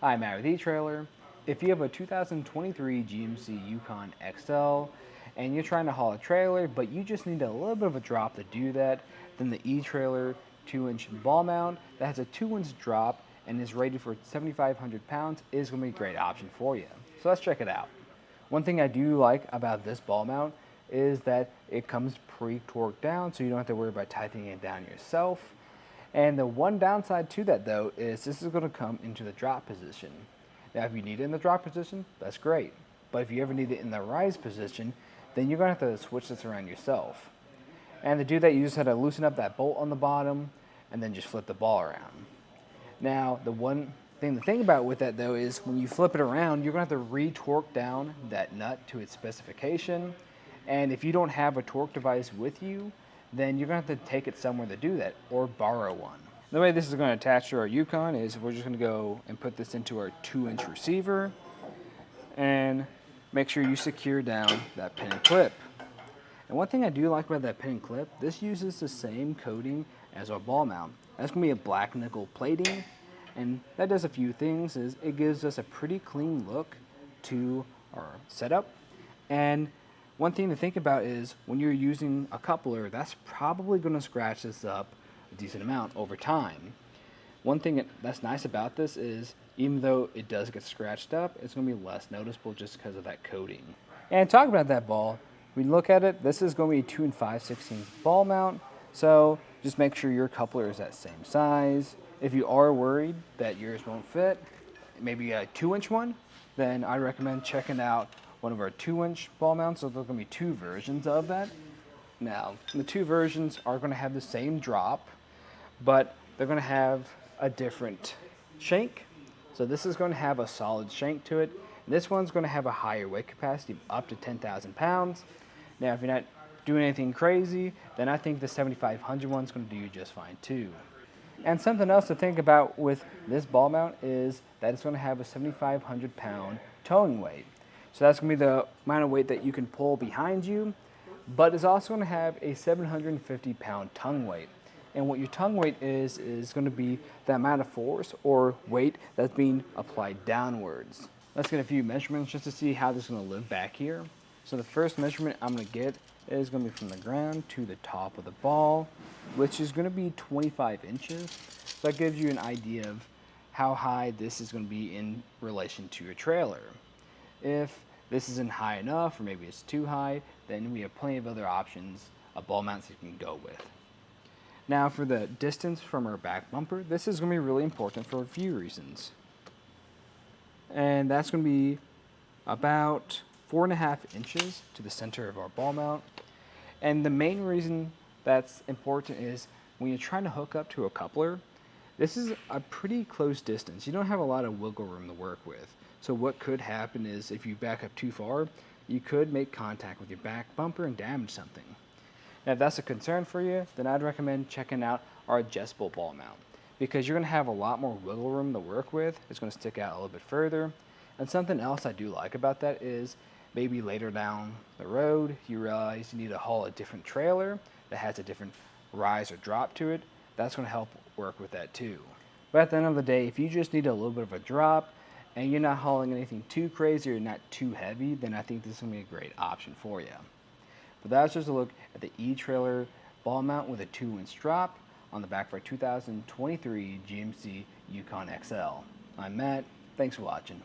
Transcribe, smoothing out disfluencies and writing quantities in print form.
Hi, Matt with eTrailer. If you have a 2023 GMC Yukon XL and you're trying to haul a trailer, but you just need a little bit of a drop to do that, then the eTrailer 2-inch ball mount that has a 2-inch drop and is rated for 7,500 pounds is going to be a great option for you. So let's check it out. One thing I do like about this ball mount is that it comes pre-torqued down, so you don't have to worry about tightening it down yourself. And the one downside to that though is this is going to come into the drop position. Now if you need it in the drop position, that's great. But if you ever need it in the rise position, then you're going to have to switch this around yourself. And to do that, you just have to loosen up that bolt on the bottom and then just flip the ball around. Now the one thing to think about with that though is when you flip it around, you're going to have to re-torque down that nut to its specification. And if you don't have a torque device with you, then you're going to have to take it somewhere to do that or borrow one. The way this is going to attach to our Yukon is we're just going to go and put this into our 2-inch receiver and make sure you secure down that pin and clip. And one thing I do like about that pin and clip, this uses the same coating as our ball mount. That's going to be a black nickel plating, and that does a few things. Is it gives us a pretty clean look to our setup. And one thing to think about is when you're using a coupler, that's probably going to scratch this up a decent amount over time. One thing that's nice about this is even though it does get scratched up, it's going to be less noticeable just because of that coating. And talk about that ball, when you look at it, this is going to be a 2 5/16 ball mount, so just make sure your coupler is that same size. If you are worried that yours won't fit, maybe a 2-inch one, then I recommend checking out one of our 2-inch ball mounts. So there's going to be two versions of that. Now, the two versions are going to have the same drop, but they're going to have a different shank. So this is going to have a solid shank to it. And this one's going to have a higher weight capacity, up to 10,000 pounds. Now, if you're not doing anything crazy, then I think the 7,500 one's going to do just fine too. And something else to think about with this ball mount is that it's going to have a 7,500 pound towing weight. So that's going to be the amount of weight that you can pull behind you, but it's also going to have a 750 pound tongue weight. And what your tongue weight is going to be the amount of force or weight that's being applied downwards. Let's get a few measurements just to see how this is going to live back here. So the first measurement I'm going to get is going to be from the ground to the top of the ball, which is going to be 25 inches. So that gives you an idea of how high this is going to be in relation to your trailer. If this isn't high enough, or maybe it's too high, then we have plenty of other options of ball mounts you can go with. Now for the distance from our back bumper, this is going to be really important for a few reasons. And that's going to be about 4.5 inches to the center of our ball mount. And the main reason that's important is when you're trying to hook up to a coupler, this is a pretty close distance. You don't have a lot of wiggle room to work with. So what could happen is if you back up too far, you could make contact with your back bumper and damage something. Now if that's a concern for you, then I'd recommend checking out our adjustable ball mount because you're going to have a lot more wiggle room to work with. It's going to stick out a little bit further. And something else I do like about that is maybe later down the road, you realize you need to haul a different trailer that has a different rise or drop to it. That's going to help work with that too. But at the end of the day, if you just need a little bit of a drop and you're not hauling anything too crazy or not too heavy, then I think this is going to be a great option for you. But that's just a look at the eTrailer ball mount with a 2-inch drop on the back of our 2023 GMC Yukon XL. I'm Matt. Thanks for watching.